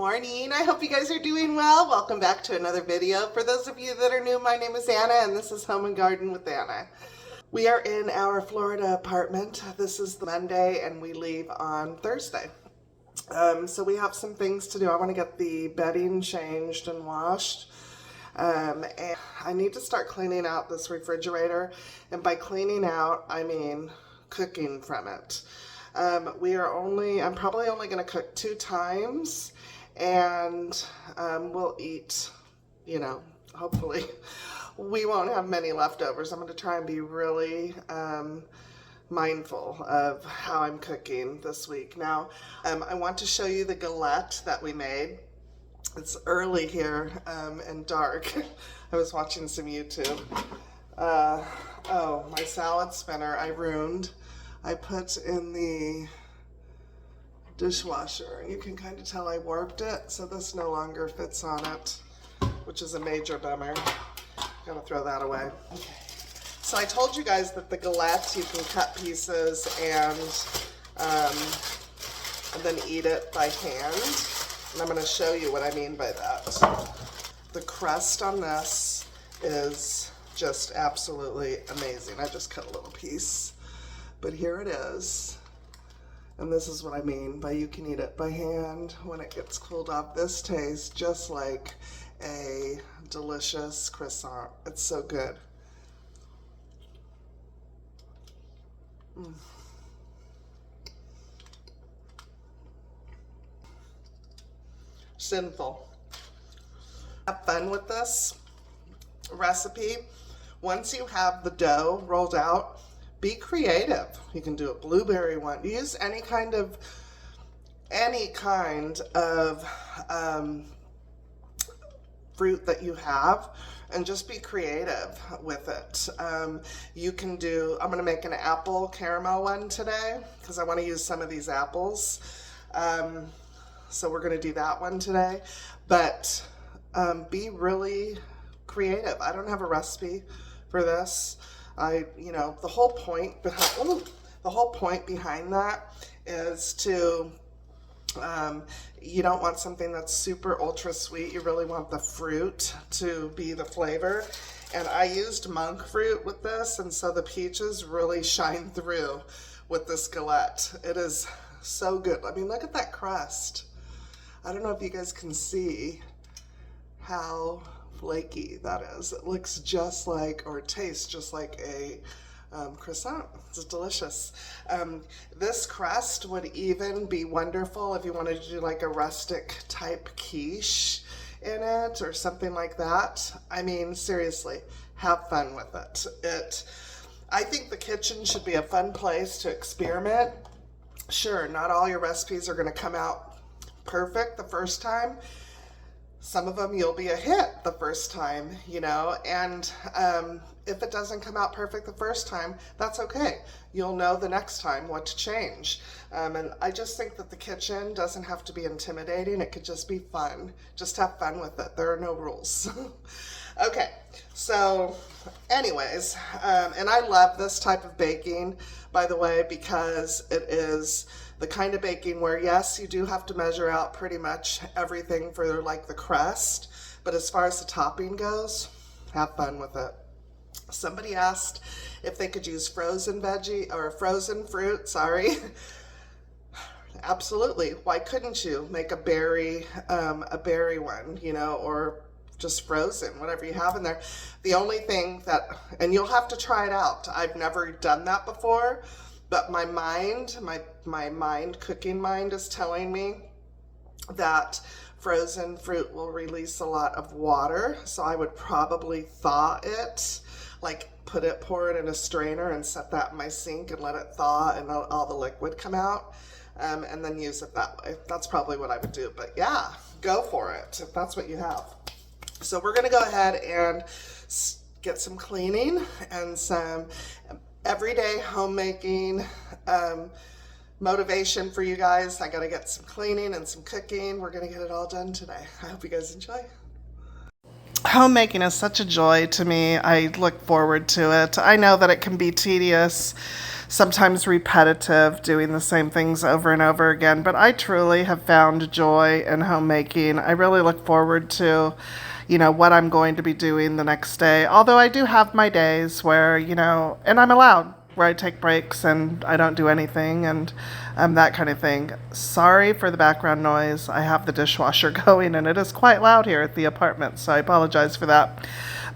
morning. I hope you guys are doing well. Welcome back to another video. For those of you that are new, my name is Anna and this is Home and Garden with Anna. We are in our Florida apartment. This is the Monday and we leave on Thursday. So we have some things to do. I want to get the bedding changed and washed. And I need to start cleaning out this refrigerator. And by cleaning out, I mean cooking from it. I'm probably only going to cook 2 times, and we'll eat, hopefully we won't have many leftovers. I'm going to try and be really mindful of how I'm cooking this week. Now, I want to show you the galette that we made. It's early here and dark. I was watching some YouTube. Oh, my salad spinner I ruined. I put in the dishwasher, and you can kind of tell I warped it, so this no longer fits on it, which is a major bummer. Gotta throw that away. Okay. So I told you guys that the galette, you can cut pieces and then eat it by hand, and I'm gonna show you what I mean by that. The crust on this is just absolutely amazing. I just cut a little piece. But here it is, and this is what I mean by you can eat it by hand when it gets cooled off. This tastes just like a delicious croissant. It's so good. Sinful. Have fun with this recipe. Once you have the dough rolled out, be creative. You can do a blueberry one. Use any kind of fruit that you have, and just be creative with it. You can do, I'm gonna make an apple caramel one today because I want to use some of these apples. So we're gonna do that one today, but be really creative. I don't have a recipe for this. The whole point behind that is to, you don't want something that's super ultra sweet. You really want the fruit to be the flavor. And I used monk fruit with this, and so the peaches really shine through with this galette. It is so good. I mean, look at that crust. I don't know if you guys can see how flaky that is. It looks just like, or tastes just like a croissant. It's delicious. This crust would even be wonderful if you wanted to do like a rustic type quiche in it or something like that. I mean, seriously, have fun with it. I think the kitchen should be a fun place to experiment. Sure, not all your recipes are going to come out perfect the first time. Some of them you'll be a hit the first time, and if it doesn't come out perfect the first time, that's okay. You'll know the next time what to change. And I just think that the kitchen doesn't have to be intimidating. It could just be fun. Just have fun with it. There are no rules. Okay, so anyways, and I love this type of baking, by the way, because it is the kind of baking where, yes, you do have to measure out pretty much everything for like the crust, but as far as the topping goes, have fun with it. Somebody asked if they could use frozen fruit, sorry. Absolutely. Why couldn't you make a berry one, or just frozen, whatever you have in there. The only thing that, and you'll have to try it out. I've never done that before, but my cooking mind is telling me that frozen fruit will release a lot of water. So I would probably thaw it, like pour it in a strainer and set that in my sink and let it thaw and all the liquid come out, and then use it that way. That's probably what I would do, but yeah, go for it if that's what you have. So we're gonna go ahead and get some cleaning and some everyday homemaking motivation for you guys. I gotta get some cleaning and some cooking. We're gonna get it all done today. I hope you guys enjoy. Homemaking is such a joy to me. I look forward to it. I know that it can be tedious sometimes repetitive, doing the same things over and over again. But I truly have found joy in homemaking. I really look forward to, what I'm going to be doing the next day. Although I do have my days where, and I'm allowed, where I take breaks and I don't do anything and that kind of thing. Sorry for the background noise. I have the dishwasher going and it is quite loud here at the apartment, so I apologize for that.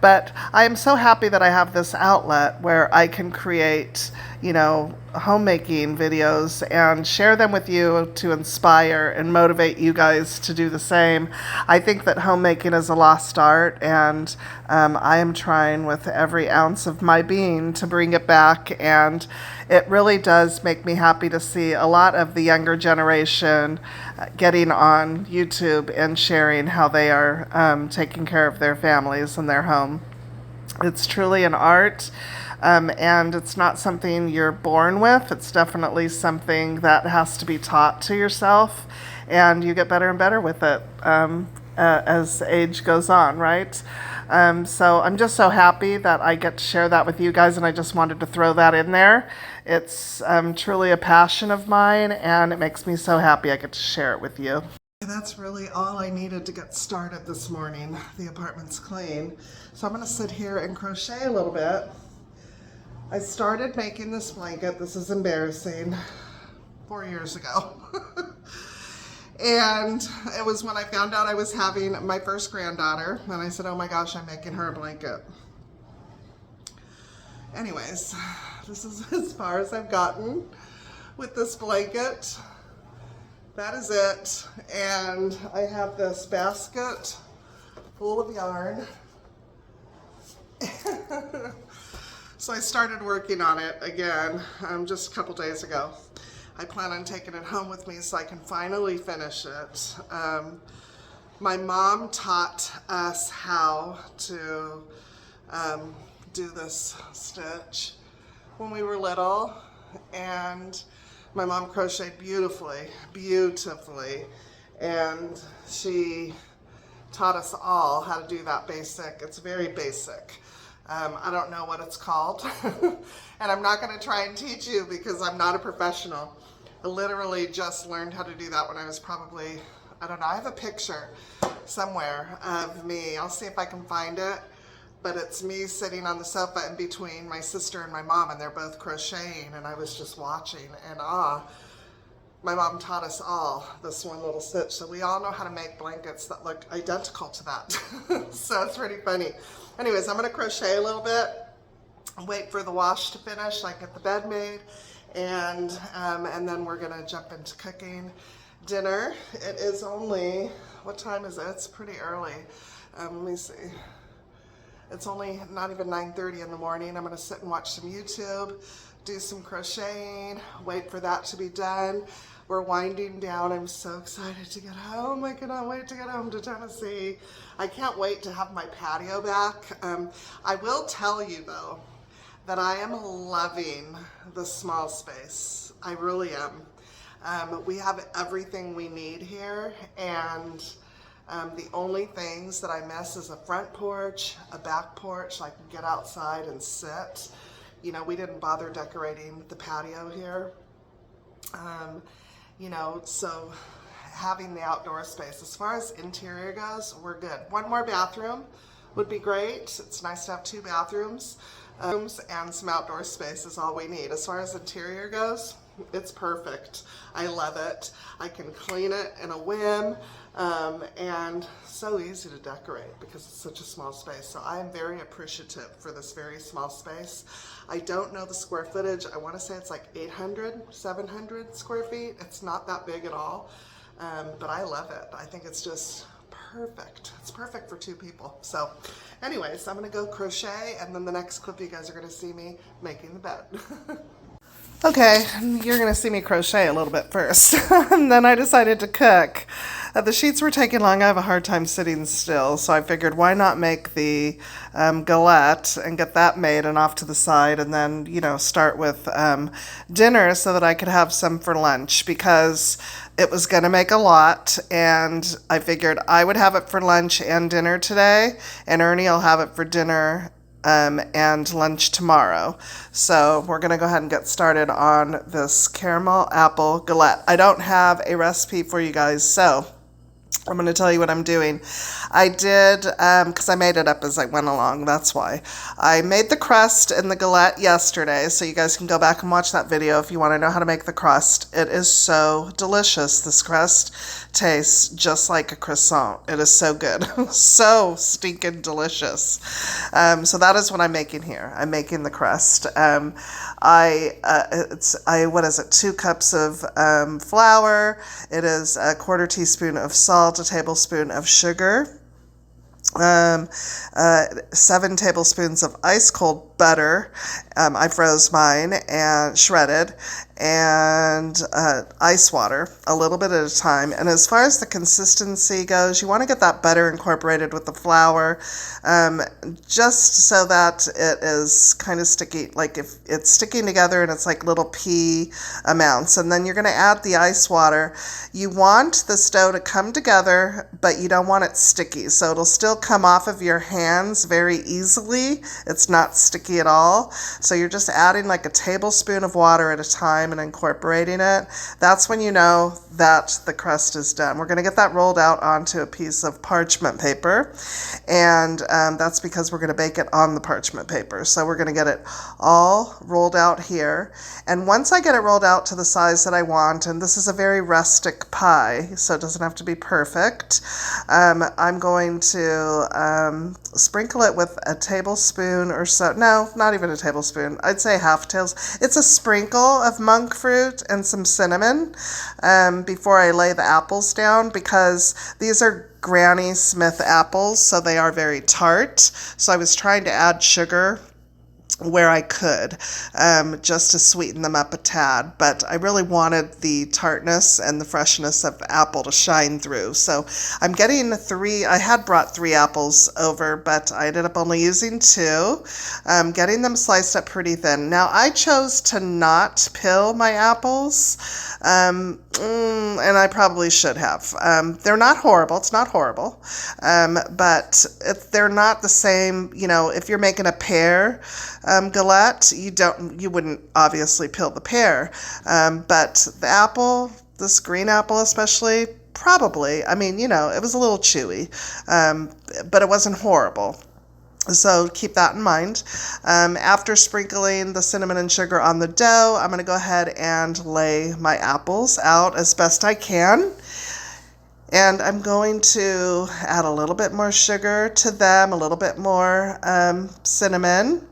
But I am so happy that I have this outlet where I can create, homemaking videos and share them with you to inspire and motivate you guys to do the same. I think that homemaking is a lost art, and I am trying with every ounce of my being to bring it back, and it really does make me happy to see a lot of the younger generation getting on YouTube and sharing how they are taking care of their families and their home. It's truly an art. And it's not something you're born with. It's definitely something that has to be taught to yourself, and you get better and better with it as age goes on, right? So I'm just so happy that I get to share that with you guys, and I just wanted to throw that in there. It's truly a passion of mine, and it makes me so happy I get to share it with you. That's really all I needed to get started this morning. The apartment's clean. So I'm going to sit here and crochet a little bit. I started making this blanket, this is embarrassing, 4 years ago. And it was when I found out I was having my first granddaughter, and I said, oh my gosh, I'm making her a blanket. Anyways, this is as far as I've gotten with this blanket. That is it. And I have this basket full of yarn. So I started working on it again just a couple days ago. I plan on taking it home with me so I can finally finish it. My mom taught us how to do this stitch when we were little, and my mom crocheted beautifully, and she taught us all how to do that basic. It's very basic. I don't know what it's called, and I'm not going to try and teach you because I'm not a professional. I literally just learned how to do that when I was probably, I don't know, I have a picture somewhere of me. I'll see if I can find it, but it's me sitting on the sofa in between my sister and my mom, and they're both crocheting, and I was just watching in awe. My mom taught us all this one little stitch, so we all know how to make blankets that look identical to that. So it's pretty funny. Anyways, I'm going to crochet a little bit, wait for the wash to finish, so I can get the bed made, and then we're going to jump into cooking dinner. It is only, what time is it? It's pretty early. Let me see. It's only not even 9:30 in the morning. I'm going to sit and watch some YouTube, do some crocheting, wait for that to be done. We're winding down. I'm so excited to get home. I cannot wait to get home to Tennessee. I can't wait to have my patio back. I will tell you though that I am loving the small space. I really am. We have everything we need here, and the only things that I miss is a front porch, a back porch, so I can get outside and sit. We didn't bother decorating the patio here. So having the outdoor space. As far as interior goes, we're good. One more bathroom would be great. It's nice to have 2 bathrooms. Rooms and some outdoor space is all we need. As far as interior goes, it's perfect. I love it. I can clean it in a whim, and so easy to decorate because it's such a small space. So I am very appreciative for this very small space. I don't know the square footage. I want to say it's like 800, 700 square feet. It's not that big at all, but I love it. I think it's just perfect. It's perfect for 2 people. So anyways, I'm going to go crochet, and then the next clip you guys are going to see me making the bed. Okay, you're going to see me crochet a little bit first, and then I decided to cook. The sheets were taking long. I have a hard time sitting still, so I figured why not make the galette and get that made and off to the side, and then, start with dinner so that I could have some for lunch, because it was going to make a lot, and I figured I would have it for lunch and dinner today, and Ernie will have it for dinner and lunch tomorrow. So we're going to go ahead and get started on this caramel apple galette. I don't have a recipe for you guys, so I'm going to tell you what I'm doing. I did, because I made it up as I went along, that's why. I made the crust in the galette yesterday, so you guys can go back and watch that video if you want to know how to make the crust. It is so delicious. This crust tastes just like a croissant. It is so good. So stinking delicious. So that is what I'm making here. I'm making the crust. What is it, 2 cups of flour. It is a 1/4 teaspoon of salt, a tablespoon of sugar, 7 tablespoons of ice cold butter. I froze mine and shredded, and ice water, a little bit at a time. And as far as the consistency goes, you want to get that butter incorporated with the flour, just so that it is kind of sticky, like if it's sticking together and it's like little pea amounts. And then you're going to add the ice water. You want the dough to come together, but you don't want it sticky, so it'll still come off of your hands very easily. It's not sticky at all. So you're just adding like a tablespoon of water at a time and incorporating it. That's when you know that the crust is done. We're going to get that rolled out onto a piece of parchment paper, and that's because we're going to bake it on the parchment paper. So we're going to get it all rolled out here, and once I get it rolled out to the size that I want, and this is a very rustic pie, so it doesn't have to be perfect, I'm going to sprinkle it with a tablespoon or so. No, not even a tablespoon. I'd say half It's a sprinkle of monk fruit and some cinnamon before I lay the apples down, because these are Granny Smith apples, so they are very tart. So I was trying to add sugar where I could, just to sweeten them up a tad, but I really wanted the tartness and the freshness of the apple to shine through. So I'm getting 3, I had brought 3 apples over, but I ended up only using 2, getting them sliced up pretty thin. Now I chose to not peel my apples, and I probably should have. They're not horrible, it's not horrible, but they're not the same, you know, if you're making a pear galette, you wouldn't obviously peel the pear, but the apple, this green apple especially, probably, I mean, you know, it was a little chewy, but it wasn't horrible. So keep that in mind. After sprinkling the cinnamon and sugar on the dough, I'm going to go ahead and lay my apples out as best I can. And I'm going to add a little bit more sugar to them, a little bit more cinnamon.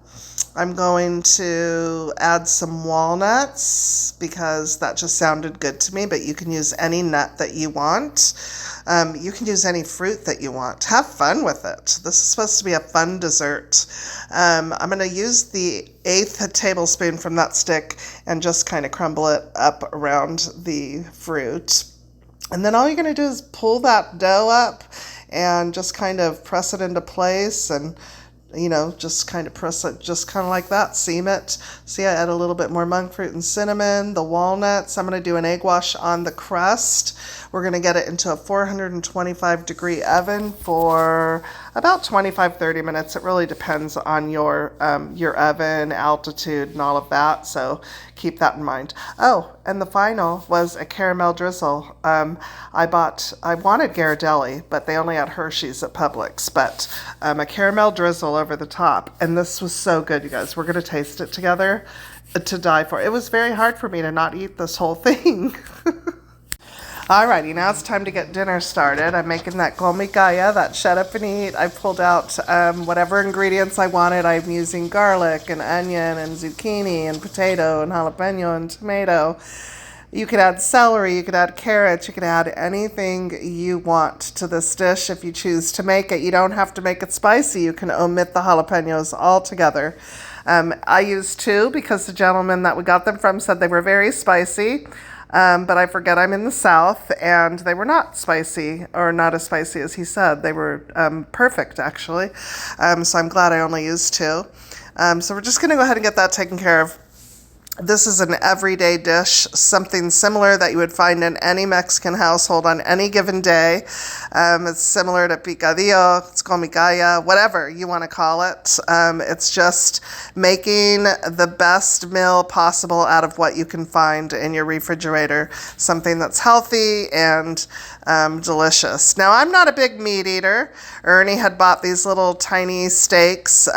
I'm going to add some walnuts because that just sounded good to me, but you can use any nut that you want. You can use any fruit that you want. Have fun with it. This is supposed to be a fun dessert. I'm going to use the 1/8 tablespoon from that stick and just kind of crumble it up around the fruit. And then all you're going to do is pull that dough up and just kind of press it into place, and you know, just kind of press it just kind of like that, seam it. See, I add a little bit more monk fruit and cinnamon, the walnuts. I'm going to do an egg wash on the crust. We're going to get it into a 425 degree oven for about 25-30 minutes. It really depends on your oven altitude and all of that, so keep that in mind. Oh, and the final was a caramel drizzle. I wanted Ghirardelli, but they only had Hershey's at Publix, but a caramel drizzle over the top, and this was so good, you guys. We're going to taste it together to die for. It was very hard for me to not eat this whole thing. Alrighty, now it's time to get dinner started. I'm making that gomikaya, that shut up and eat. I pulled out whatever ingredients I wanted. I'm using garlic and onion and zucchini and potato and jalapeno and tomato. You could add celery, you could add carrots, you could add anything you want to this dish if you choose to make it. You don't have to make it spicy. You can omit the jalapenos altogether. I used 2 because the gentleman that we got them from said they were very spicy. But I forget I'm in the South, and they were not spicy, or not as spicy as he said. They were perfect, actually. So I'm glad I only used 2. So we're just going to go ahead and get that taken care of. This is an everyday dish, something similar that you would find in any Mexican household on any given day. It's similar to picadillo, it's comicaya, whatever you want to call it. It's just making the best meal possible out of what you can find in your refrigerator. Something that's healthy and delicious. Now, I'm not a big meat eater. Ernie had bought these little tiny steaks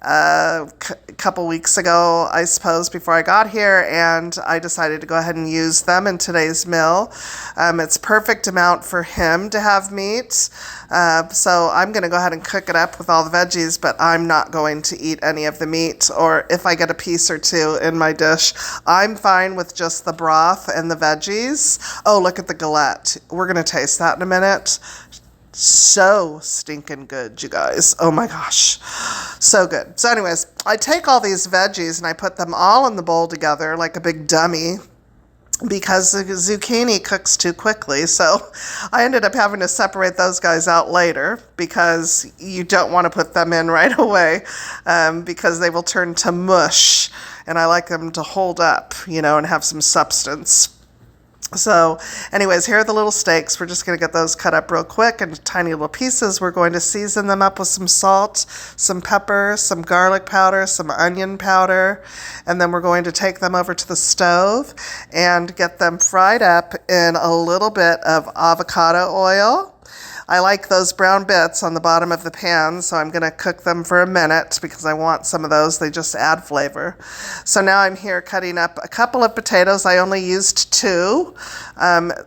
a couple weeks ago, I suppose, before I got here, and I decided to go ahead and use them in today's meal. It's perfect amount for him to have meat, so I'm going to go ahead and cook it up with all the veggies, but I'm not going to eat any of the meat, or if I get a piece or two in my dish, I'm fine with just the broth and the veggies. Oh, look at the galette. We're going to taste that in a minute. So stinking good, you guys. Oh my gosh. So good. So anyways, I take all these veggies and I put them all in the bowl together like a big dummy because the zucchini cooks too quickly. So I ended up having to separate those guys out later because you don't want to put them in right away because they will turn to mush. And I like them to hold up, you know, and have some substance. So anyways, here are the little steaks. We're just going to get those cut up real quick into tiny little pieces. We're going to season them up with some salt, some pepper, some garlic powder, some onion powder, and then we're going to take them over to the stove and get them fried up in a little bit of avocado oil. I like those brown bits on the bottom of the pan, so I'm going to cook them for a minute because I want some of those. They just add flavor. So now I'm here cutting up a couple of potatoes. I only used 2.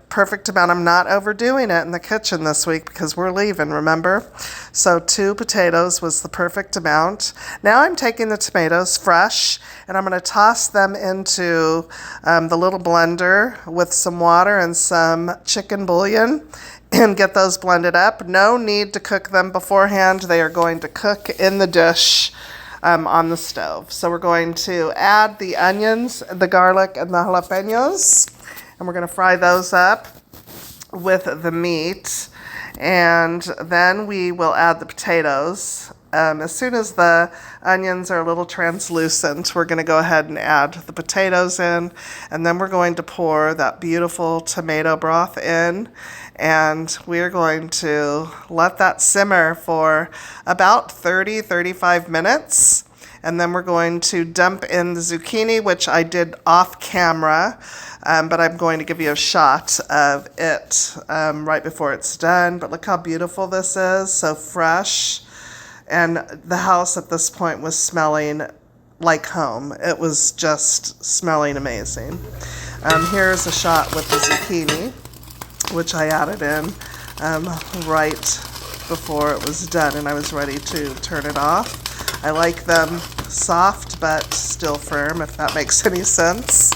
Perfect amount. I'm not overdoing it in the kitchen this week because we're leaving, remember? So 2 potatoes was the perfect amount. Now I'm taking the tomatoes fresh, and I'm going to toss them into the little blender with some water and some chicken bouillon and get those blended up. No need to cook them beforehand. They are going to cook in the dish on the stove. So we're going to add the onions, the garlic, and the jalapenos, and we're going to fry those up with the meat. And then we will add the potatoes. As soon as the onions are a little translucent, we're going to go ahead and add the potatoes in, and then we're going to pour that beautiful tomato broth in, and we're going to let that simmer for about 30-35 minutes, and then we're going to dump in the zucchini, which I did off camera, but I'm going to give you a shot of it right before it's done. But look how beautiful this is, so fresh. And the house at this point was smelling like home. It was just smelling amazing. Here's a shot with the zucchini, which I added in right before it was done, and I was ready to turn it off. I like them soft but still firm, if that makes any sense.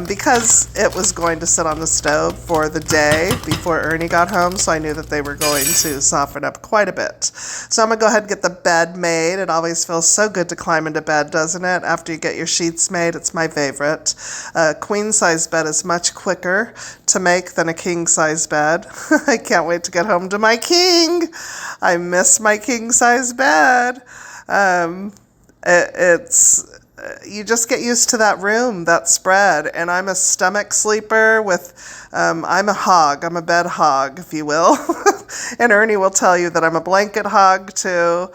Because it was going to sit on the stove for the day before Ernie got home, so I knew that they were going to soften up quite a bit. So I'm going to go ahead and get the bed made. It always feels so good to climb into bed, doesn't it? After you get your sheets made, it's my favorite. A queen-size bed is much quicker to make than a king-size bed. I can't wait to get home to my king. I miss my king-size bed. You just get used to that room, that spread, and I'm a stomach sleeper with, I'm a hog, I'm a bed hog, if you will, and Ernie will tell you that I'm a blanket hog too.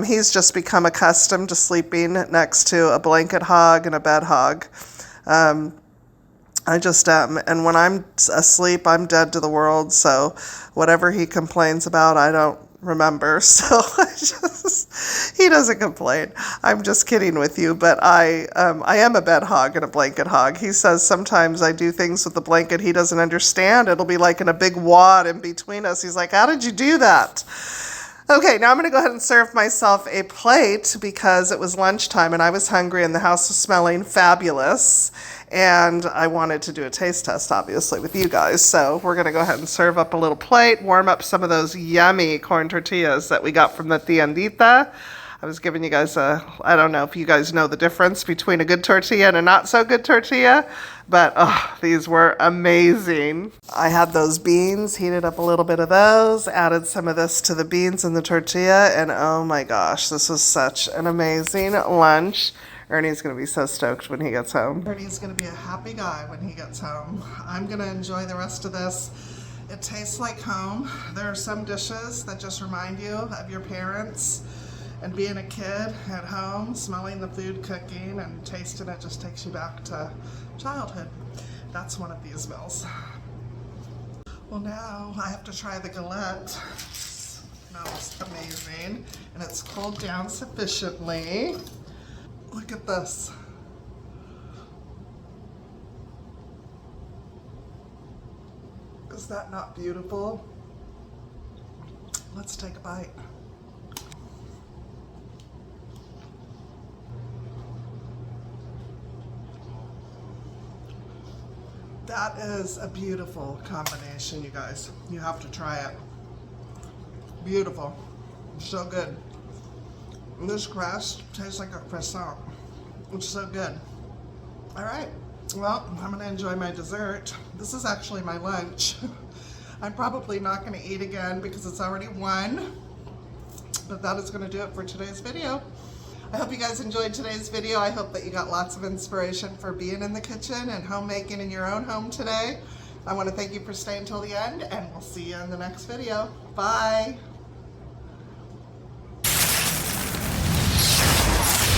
He's just become accustomed to sleeping next to a blanket hog and a bed hog. I just am, and when I'm asleep, I'm dead to the world, so whatever he complains about, I don't remember, so he doesn't complain. I'm just kidding with you, but I am a bed hog and a blanket hog. He says sometimes I do things with the blanket he doesn't understand. It'll be like in a big wad in between us. He's like, how did you do that? Okay, now I'm going to go ahead and serve myself a plate because it was lunchtime and I was hungry and the house was smelling fabulous. And I wanted to do a taste test, obviously, with you guys. So we're going to go ahead and serve up a little plate, warm up some of those yummy corn tortillas that we got from the tiendita. I was giving you guys I don't know if you guys know the difference between a good tortilla and a not so good tortilla, but these were amazing. I had those beans, heated up a little bit of those, added some of this to the beans and the tortilla, and oh my gosh, this was such an amazing lunch. Ernie's going to be so stoked when he gets home. Ernie's going to be a happy guy when he gets home. I'm going to enjoy the rest of this. It tastes like home. There are some dishes that just remind you of your parents and being a kid at home, smelling the food cooking and tasting it just takes you back to childhood. That's one of these meals. Well, now I have to try the galette. It smells amazing and it's cooled down sufficiently. Look at this. Is that not beautiful? Let's take a bite. That is a beautiful combination, you guys. You have to try it. Beautiful. So good. And this crust tastes like a croissant. It's so good. All right. Well, I'm going to enjoy my dessert. This is actually my lunch. I'm probably not going to eat again because it's already 1. But that is going to do it for today's video. I hope you guys enjoyed today's video. I hope that you got lots of inspiration for being in the kitchen and homemaking in your own home today. I want to thank you for staying till the end, and we'll see you in the next video. Bye.